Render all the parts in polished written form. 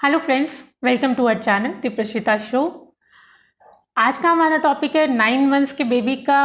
Hello friends, welcome to our channel the Prashita show. आज का हमारा टॉपिक है 9 मंथ्स के बेबी का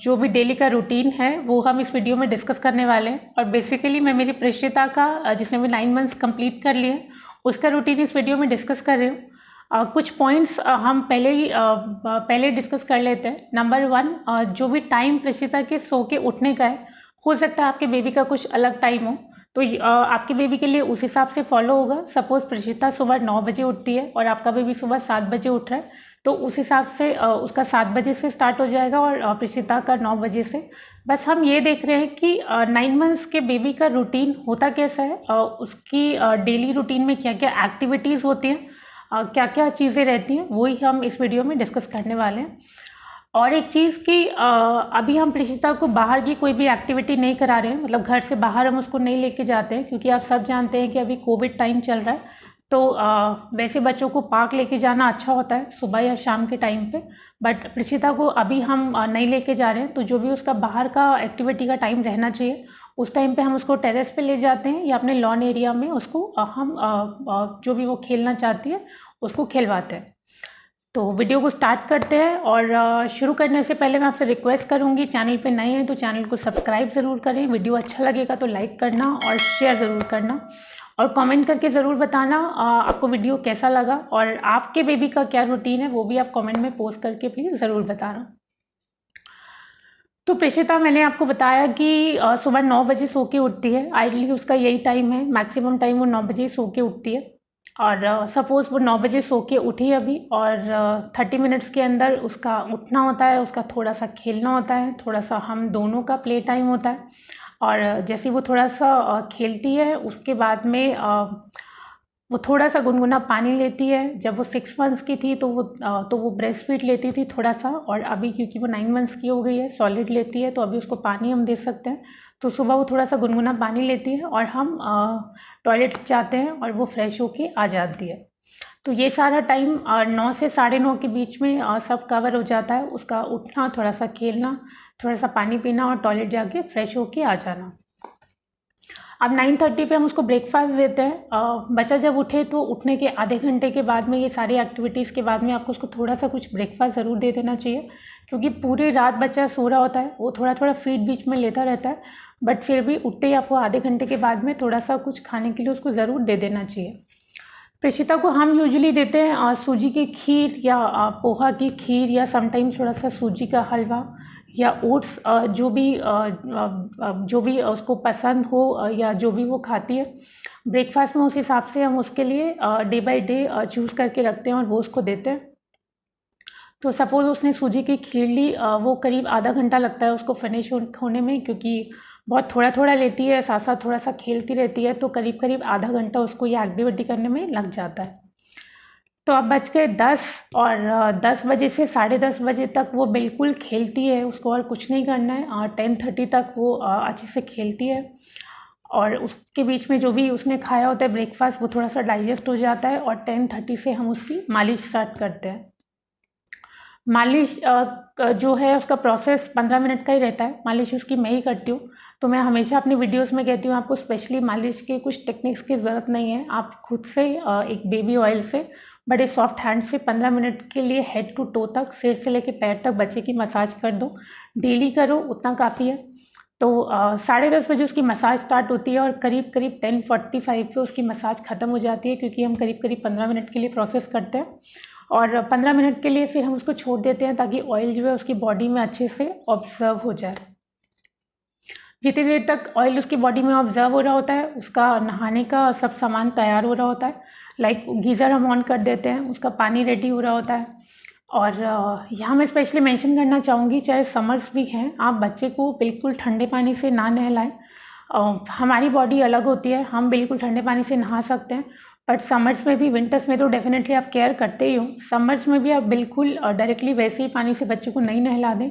जो भी डेली का रूटीन है वो हम इस वीडियो में डिस्कस करने वाले हैं। और बेसिकली मैं मेरी प्रशिता का जिसने भी 9 मंथ्स कंप्लीट कर लिए उसका रूटीन इस वीडियो में डिस्कस कर रही हूँ। कुछ पॉइंट्स हम पहले डिस्कस कर लेते हैं। नंबर 1, जो भी टाइम प्रशिता के सो के उठने का है, हो सकता है आपके बेबी का कुछ अलग टाइम हो, तो आपके बेबी के लिए उस हिसाब से फॉलो होगा। सपोज प्रशिता सुबह 9 बजे उठती है और आपका बेबी सुबह 7 बजे उठ रहा है, तो उस हिसाब से उसका 7 बजे से स्टार्ट हो जाएगा और प्रशिता का 9 बजे से। बस हम ये देख रहे हैं कि 9 मंथ्स के बेबी का रूटीन होता कैसा है, उसकी डेली रूटीन में क्या क्या एक्टिविटीज़ होती हैं, क्या क्या चीज़ें रहती हैं, वही हम इस वीडियो में डिस्कस करने वाले हैं। और एक चीज़ कि अभी हम प्रशिता को बाहर की कोई भी एक्टिविटी नहीं करा रहे हैं, मतलब घर से बाहर हम उसको नहीं लेके जाते हैं, क्योंकि आप सब जानते हैं कि अभी कोविड टाइम चल रहा है। तो वैसे बच्चों को पार्क लेके जाना अच्छा होता है सुबह या शाम के टाइम पे, बट प्रशिता को अभी हम नहीं लेके जा रहे हैं। तो जो भी उसका बाहर का एक्टिविटी का टाइम रहना चाहिए, उस टाइम पे हम उसको टेरेस पे ले जाते हैं या अपने लॉन एरिया में उसको हम जो भी वो खेलना चाहती है उसको खिलवाते हैं। तो वीडियो को स्टार्ट करते हैं। और शुरू करने से पहले मैं आपसे रिक्वेस्ट करूंगी, चैनल पे नए हैं तो चैनल को सब्सक्राइब ज़रूर करें, वीडियो अच्छा लगेगा तो लाइक करना और शेयर ज़रूर करना, और कमेंट करके ज़रूर बताना आपको वीडियो कैसा लगा, और आपके बेबी का क्या रूटीन है वो भी आप कमेंट में पोस्ट करके प्लीज़ ज़रूर बताना। तो प्रेषिता, मैंने आपको बताया कि सुबह 9 बजे सो के उठती है। आइडली उसका यही टाइम है, मैक्सिमम टाइम वो 9 बजे सो के उठती है। और सपोज़ वो 9 बजे सो के उठी अभी, और 30 मिनट्स के अंदर उसका उठना होता है, उसका थोड़ा सा खेलना होता है, थोड़ा सा हम दोनों का प्ले टाइम होता है। और जैसे वो थोड़ा सा खेलती है, उसके बाद में वो थोड़ा सा गुनगुना पानी लेती है। जब वो 6 मंथ्स की थी तो वो ब्रेस्ट फीड लेती थी थोड़ा सा, और अभी क्योंकि वो 9 मंथ्स की हो गई है, सॉलिड लेती है, तो अभी उसको पानी हम दे सकते हैं। तो सुबह वो थोड़ा सा गुनगुना पानी लेती है और हम टॉयलेट जाते हैं और वो फ्रेश होके आ जाती है। तो ये सारा टाइम 9 से 9:30 के बीच में सब कवर हो जाता है, उसका उठना, थोड़ा सा खेलना, थोड़ा सा पानी पीना और टॉयलेट जाके फ्रेश होके आ जाना। अब 9:30 पे हम उसको ब्रेकफास्ट देते हैं। बच्चा जब उठे तो उठने के आधे घंटे के बाद में, ये सारी एक्टिविटीज़ के बाद में, आपको उसको थोड़ा सा कुछ ब्रेकफास्ट ज़रूर दे देना चाहिए, क्योंकि पूरी रात बच्चा सो रहा होता है, वो थोड़ा थोड़ा फीड बीच में लेता रहता है, बट फिर भी उठते ही आपको आधे घंटे के बाद में थोड़ा सा कुछ खाने के लिए उसको ज़रूर दे देना चाहिए। प्रेषिता को हम यूजुअली देते हैं सूजी की खीर या पोहा की खीर, या समटाइम्स थोड़ा सा सूजी का हलवा या ओट्स, जो भी उसको पसंद हो या जो भी वो खाती है ब्रेकफास्ट में, उस हिसाब से हम उसके लिए डे बाय डे चूज़ करके रखते हैं और वो उसको देते हैं। तो सपोज़ उसने सूजी की खीर ली, वो करीब आधा घंटा लगता है उसको फिनिश होने में, क्योंकि बहुत थोड़ा थोड़ा लेती है, साथ साथ थोड़ा सा खेलती रहती है, तो करीब करीब आधा घंटा उसको ये एक्टिविटी करने में लग जाता है। तो अब बज गए 10, और 10 बजे से 10:30 बजे तक वो बिल्कुल खेलती है, उसको और कुछ नहीं करना है। 10:30 तक वो अच्छे से खेलती है, और उसके बीच में जो भी उसने खाया होता है ब्रेकफास्ट, वो थोड़ा सा डाइजेस्ट हो जाता है, और 10:30 से हम उसकी मालिश स्टार्ट करते हैं। मालिश जो है उसका प्रोसेस 15 मिनट का ही रहता है। मालिश उसकी मैं ही करती हूँ, तो मैं हमेशा अपनी वीडियोस में कहती हूँ आपको स्पेशली मालिश के कुछ टेक्निक्स की ज़रूरत नहीं है। आप खुद से एक बेबी ऑयल से बड़े सॉफ्ट हैंड से 15 मिनट के लिए हेड टू टो तक, सिर से लेके पैर तक बच्चे की मसाज कर दो। डेली करो, उतना काफ़ी है। तो 10:30 बजे उसकी मसाज स्टार्ट होती है, और करीब करीब 10:45 पे उसकी मसाज ख़त्म हो जाती है, क्योंकि हम करीब करीब 15 मिनट के लिए प्रोसेस करते हैं। और 15 मिनट के लिए फिर हम उसको छोड़ देते हैं, ताकि ऑयल जो है उसकी बॉडी में अच्छे से ऑब्जर्व हो जाए। जितनी देर तक ऑयल उसकी बॉडी में ऑब्जर्व हो रहा होता है, उसका नहाने का सब सामान तैयार हो रहा होता है। लाइक गीज़र हम ऑन कर देते हैं, उसका पानी रेडी हो रहा होता है। और यहाँ मैं स्पेशली मेंशन करना चाहूँगी, चाहे समर्स भी हैं, आप बच्चे को बिल्कुल ठंडे पानी से ना नहलाएं। हमारी बॉडी अलग होती है, हम बिल्कुल ठंडे पानी से नहा सकते हैं, बट समर्स में भी, विंटर्स में तो डेफिनेटली आप केयर करते ही हो, समर्स में भी आप बिल्कुल डायरेक्टली वैसे ही पानी से बच्चे को नहीं नहला दें,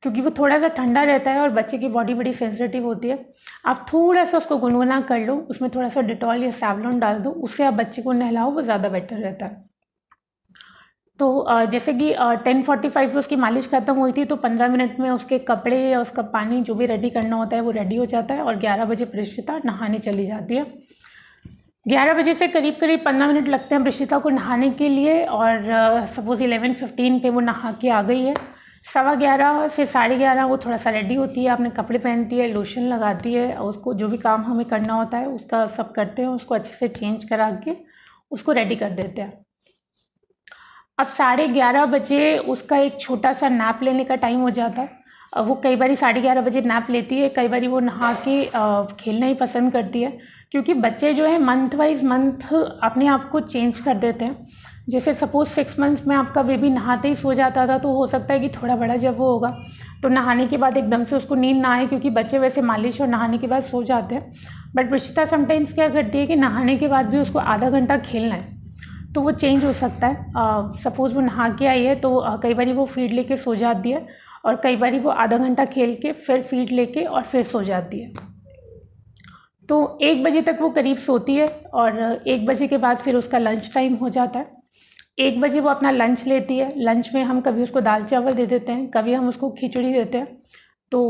क्योंकि वो थोड़ा सा ठंडा रहता है और बच्चे की बॉडी बड़ी सेंसिटिव होती है। आप थोड़ा सा उसको गुनगुना कर लो, उसमें थोड़ा सा डिटॉल या सैवलॉन डाल दो, उससे आप बच्चे को नहलाओ, वो ज़्यादा बेटर रहता है। तो जैसे कि 10:45 पे उसकी मालिश खत्म हुई थी, तो 15 मिनट में उसके कपड़े या उसका पानी जो भी रेडी करना होता है वो रेडी हो जाता है, और 11 बजे प्रेषिता नहाने चली जाती है। 11 बजे से करीब करीब 15 मिनट लगते हैं प्रीशिता को नहाने के लिए, और सपोज़ 11:15 पे वो नहा के आ गई है। 11:15 से 11:30 वो थोड़ा सा रेडी होती है, अपने कपड़े पहनती है, लोशन लगाती है, और उसको जो भी काम हमें करना होता है उसका सब करते हैं, उसको अच्छे से चेंज करा के उसको रेडी कर देते हैं। अब 11:30 बजे उसका एक छोटा सा नैप लेने का टाइम हो जाता है। वो कई बारी 11:30 बजे नैप लेती है, कई बारी वो नहा के खेलना ही पसंद करती है, क्योंकि बच्चे जो है मंथ वाइज मंथ अपने आप को चेंज कर देते हैं। जैसे सपोज 6 मंथ्स में आपका बेबी नहाते ही सो जाता था, तो हो सकता है कि थोड़ा बड़ा जब वो होगा तो नहाने के बाद एकदम से उसको नींद ना आए, क्योंकि बच्चे वैसे मालिश और नहाने के बाद सो जाते हैं। बट प्रीशिता समटाइम्स क्या करती है कि नहाने के बाद भी उसको आधा घंटा खेलना है, तो वो चेंज हो सकता है। सपोज़ वो नहा के आई है तो कई बारी वो फीड लेके सो जाती है, और कई बारी वो आधा घंटा खेल के फिर फीड लेके और फिर सो जाती है। तो 1 बजे तक वो करीब सोती है, और 1 बजे के बाद फिर उसका लंच टाइम हो जाता है। 1 बजे वो अपना लंच लेती है। लंच में हम कभी उसको दाल चावल दे देते हैं, कभी हम उसको खिचड़ी देते हैं। तो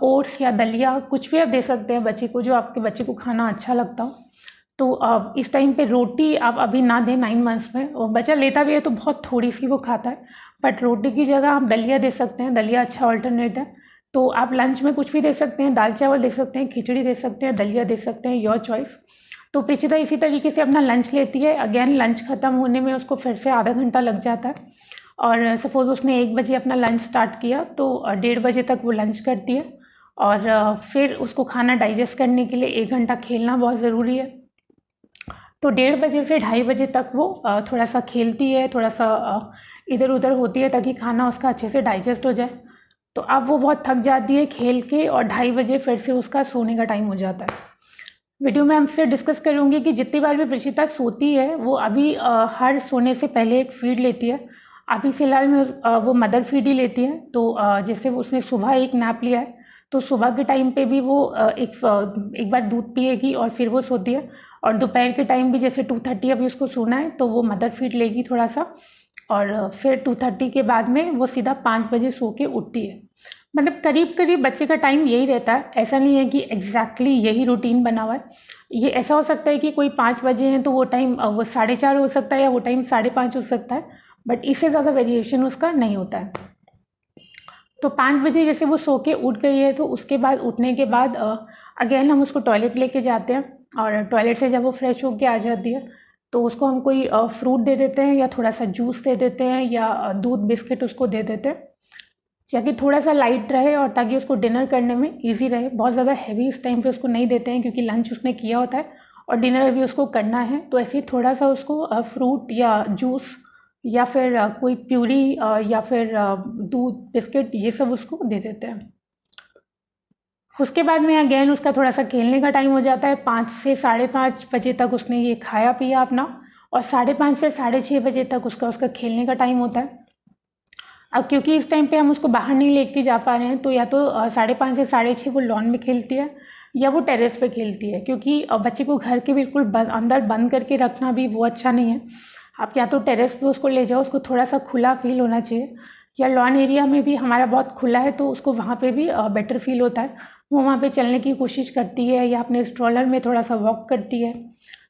ओट्स या दलिया कुछ भी आप दे सकते हैं बच्चे को, जो आपके बच्चे को खाना अच्छा लगता हो। तो इस टाइम पे रोटी आप अभी ना दें 9 मंथ्स में, और बच्चा लेता भी है तो बहुत थोड़ी सी वो खाता है, बट रोटी की जगह आप दलिया दे सकते हैं। दलिया अच्छा ऑल्टरनेट है। तो आप लंच में कुछ भी दे सकते हैं, दाल चावल दे सकते हैं, खिचड़ी दे सकते हैं, दलिया दे सकते हैं, योर चॉइस। तो प्रीशिता इसी तरीके से अपना लंच लेती है। अगेन लंच ख़त्म होने में उसको फिर से आधा घंटा लग जाता है, और सपोज़ उसने 1 बजे अपना लंच स्टार्ट किया तो 1:30 बजे तक वो लंच करती है, और फिर उसको खाना डाइजेस्ट करने के लिए 1 घंटा खेलना बहुत ज़रूरी है। तो 1:30 बजे से 2:30 बजे तक वो थोड़ा सा खेलती है, थोड़ा सा इधर उधर होती है, ताकि खाना उसका अच्छे से डाइजेस्ट हो जाए। तो अब वो बहुत थक जाती है खेल के, और 2:30 बजे फिर से उसका सोने का टाइम हो जाता है। वीडियो में हमसे डिस्कस करूँगी कि जितनी बार भी प्रीशिता सोती है वो अभी हर सोने से पहले एक फीड लेती है। अभी फ़िलहाल में वो मदर फीड ही लेती है। तो जैसे उसने सुबह एक नैप लिया है, तो सुबह के टाइम पे भी वो एक बार दूध पिएगी और फिर वो सोती है, और दोपहर के टाइम भी जैसे 2:30 अभी उसको सोना है तो वो मदर फीड लेगी थोड़ा सा, और फिर 2:30 के बाद में वो सीधा 5 बजे सो के उठती है। मतलब करीब करीब बच्चे का टाइम यही रहता है, ऐसा नहीं है कि एग्जैक्टली यही रूटीन बना हुआ है। ये ऐसा हो सकता है कि कोई 5 बजे हैं तो वो टाइम वो 4:30 हो सकता है, या वो टाइम 5:30 हो सकता है, बट इससे ज़्यादा वेरिएशन उसका नहीं होता है। तो 5 बजे जैसे वो सो के उठ गई है, तो उसके बाद उठने के बाद अगेन हम उसको टॉयलेट लेके जाते हैं, और टॉयलेट से जब वो फ्रेश होके आ जाती है तो उसको हम कोई फ्रूट दे देते हैं, या थोड़ा सा जूस दे देते हैं, या दूध बिस्किट उसको दे देते हैं, ताकि थोड़ा सा लाइट रहे और ताकि उसको डिनर करने में इजी रहे। बहुत ज़्यादा हैवी इस टाइम पे उसको नहीं देते हैं, क्योंकि लंच उसने किया होता है और डिनर भी उसको करना है। तो ऐसे ही थोड़ा सा उसको फ्रूट या जूस, या फिर कोई प्यूरी, या फिर दूध बिस्किट, ये सब उसको दे देते हैं। उसके बाद में अगेन उसका थोड़ा सा खेलने का टाइम हो जाता है। 5 से 5:30 बजे तक उसने ये खाया पिया अपना, और 5:30 से 6:30 बजे तक उसका खेलने का टाइम होता है। अब क्योंकि इस टाइम पे हम उसको बाहर नहीं लेके जा पा रहे हैं, तो या तो 5:30 से 6:30 वो लॉन में खेलती है, या वो टेरेस पे खेलती है, क्योंकि बच्चे को घर के बिल्कुल अंदर बंद करके रखना भी वो अच्छा नहीं है। आप या तो टेरेस पे उसको ले जाओ, उसको थोड़ा सा खुला फील होना चाहिए, या लॉन एरिया में भी हमारा बहुत खुला है तो उसको वहाँ पे भी बेटर फील होता है। वो वहाँ पे चलने की कोशिश करती है, या अपने स्ट्रॉलर में थोड़ा सा वॉक करती है।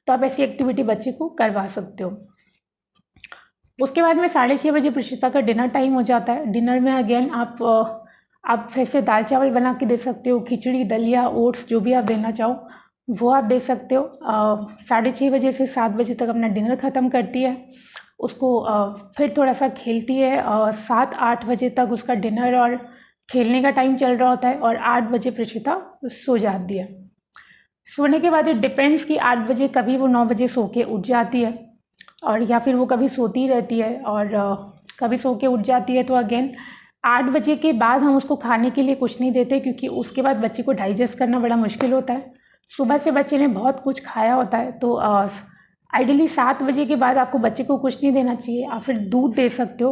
तो आप ऐसी एक्टिविटी बच्चे को करवा सकते हो। उसके बाद में 6:30 बजे प्रीशिता का डिनर टाइम हो जाता है। डिनर में अगेन आप फिर से दाल चावल बना के दे सकते हो, खिचड़ी, दलिया, ओट्स, जो भी आप देना चाहो वो आप दे सकते हो। 6:30 बजे से 7 बजे तक अपना डिनर ख़त्म करती है। उसको फिर थोड़ा सा खेलती है, 7-8 बजे तक उसका डिनर और खेलने का टाइम चल रहा होता है, और 8 बजे प्रीशिता सो जाती है। सोने के बाद इट डिपेंड्स कि 8 बजे कभी वो 9 बजे सो के उठ जाती है, और या फिर वो कभी सोती रहती है, और कभी सो के उठ जाती है। तो अगेन 8 बजे के बाद हम उसको खाने के लिए कुछ नहीं देते, क्योंकि उसके बाद बच्चे को डाइजेस्ट करना बड़ा मुश्किल होता है। सुबह से बच्चे ने बहुत कुछ खाया होता है, तो आइडियली 7 बजे के बाद आपको बच्चे को कुछ नहीं देना चाहिए। आप फिर दूध दे सकते हो,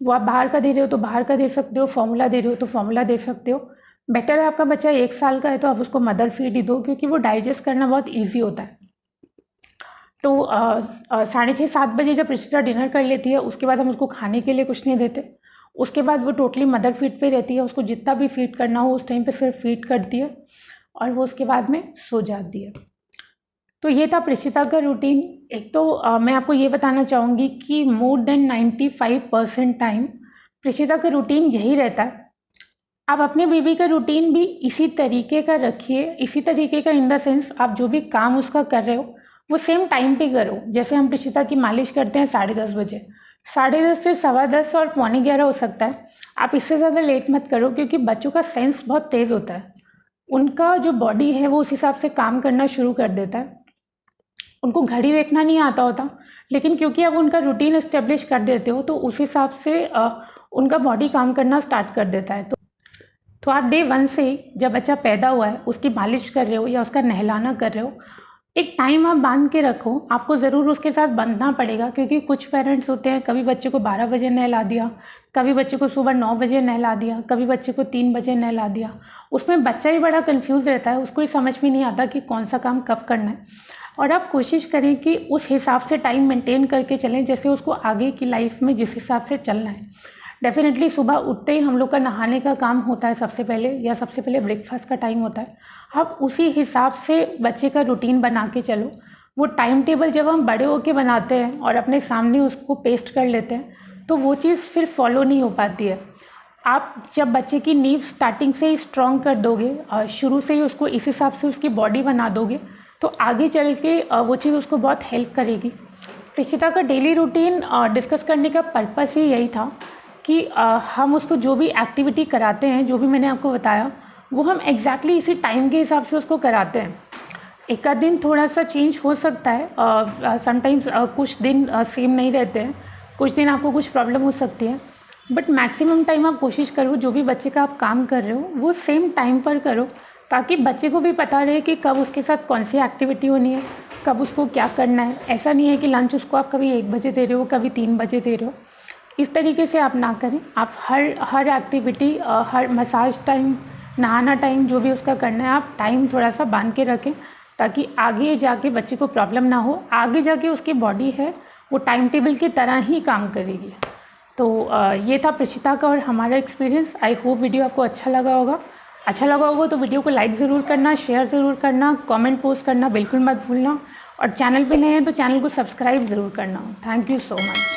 वो आप बाहर का दे रहे हो तो बाहर का दे सकते हो, फॉर्मूला दे रहे हो तो फॉर्मूला दे सकते हो। बेटर है आपका बच्चा 1 साल का है तो आप उसको मदर फीड ही दो, क्योंकि वो डाइजेस्ट करना बहुत ईजी होता है। तो 6:30-7 बजे जब प्रीशिता डिनर कर लेती है, उसके बाद हम उसको खाने के लिए कुछ नहीं देते। उसके बाद वो टोटली मदर फीड पे रहती है, उसको जितना भी फीड करना हो उस टाइम पे सिर्फ फीड करती है, और वो उसके बाद में सो जाती है। तो ये था प्रिशिता का रूटीन। एक तो मैं आपको ये बताना चाहूँगी कि मोर देन 95% टाइम प्रिशिता का रूटीन यही रहता है। आप अपने बेबी का रूटीन भी इसी तरीके का रखिए, इसी तरीके का इन द सेंस आप जो भी काम उसका कर रहे हो वो सेम टाइम पे करो। जैसे हम प्रिशिता की मालिश करते हैं 10:30 बजे, 10:30 से 10:15 और 11:45 हो सकता है। आप इससे ज़्यादा लेट मत करो, क्योंकि बच्चों का सेंस बहुत तेज़ होता है। उनका जो बॉडी है वो उस हिसाब से काम करना शुरू कर देता है। उनको घड़ी देखना नहीं आता होता, लेकिन क्योंकि अब उनका रूटीन एस्टेब्लिश कर देते हो तो उस हिसाब से उनका बॉडी काम करना स्टार्ट कर देता है। तो आप डे 1 से जब बच्चा पैदा हुआ है उसकी मालिश कर रहे हो या उसका नहलाना कर रहे हो, एक टाइम आप बांध के रखो। आपको ज़रूर उसके साथ बंधना पड़ेगा, क्योंकि कुछ पेरेंट्स होते हैं कभी बच्चे को 12 बजे नहला दिया, कभी बच्चे को सुबह 9 बजे नहला दिया, कभी बच्चे को 3 बजे नहला दिया। उसमें बच्चा ही बड़ा कंफ्यूज रहता है, उसको ही समझ में नहीं आता कि कौन सा काम कब करना है। और आप कोशिश करें कि उस हिसाब से टाइम मेंटेन करके चलें, जैसे उसको आगे की लाइफ में जिस हिसाब से चलना है। डेफिनेटली सुबह उठते ही हम लोग का नहाने का काम होता है सबसे पहले, या सबसे पहले ब्रेकफास्ट का टाइम होता है। आप उसी हिसाब से बच्चे का रूटीन बना के चलो। वो टाइम टेबल जब हम बड़े होके बनाते हैं और अपने सामने उसको पेस्ट कर लेते हैं तो वो चीज़ फिर फॉलो नहीं हो पाती है। आप जब बच्चे की नींव स्टार्टिंग से ही स्ट्रॉन्ग कर दोगे और शुरू से ही उसको इस हिसाब से उसकी बॉडी बना दोगे तो आगे चल के वो चीज़ उसको बहुत हेल्प करेगी। प्रिशिता का डेली रूटीन डिस्कस करने का पर्पस ही यही था कि हम उसको जो भी एक्टिविटी कराते हैं, जो भी मैंने आपको बताया, वो हम एग्जैक्टली इसी टाइम के हिसाब से उसको कराते हैं। एक आध दिन थोड़ा सा चेंज हो सकता है, समटाइम्स कुछ दिन सेम नहीं रहते हैं, कुछ दिन आपको कुछ प्रॉब्लम हो सकती है, बट मैक्सिमम टाइम आप कोशिश करो जो भी बच्चे का आप काम कर रहे हो वो सेम टाइम पर करो, ताकि बच्चे को भी पता रहे कि कब उसके साथ कौन सी एक्टिविटी होनी है, कब उसको क्या करना है। ऐसा नहीं है कि लंच उसको आप कभी 1 बजे दे रहे हो, कभी 3 बजे दे रहे हो। इस तरीके से आप ना करें। आप हर एक्टिविटी, हर मसाज टाइम, नहाना टाइम, जो भी उसका करना है आप टाइम थोड़ा सा बांध के रखें, ताकि आगे जाके बच्चे को प्रॉब्लम ना हो। आगे जाके उसकी बॉडी है वो टाइम टेबल की तरह ही काम करेगी। तो ये था प्रिशिता का और हमारा एक्सपीरियंस। आई होप वीडियो आपको अच्छा लगा होगा। तो वीडियो को लाइक ज़रूर करना, शेयर ज़रूर करना, कमेंट पोस्ट करना बिल्कुल मत भूलना, और चैनल पे नए हैं तो चैनल को सब्सक्राइब ज़रूर करना। Thank you so much.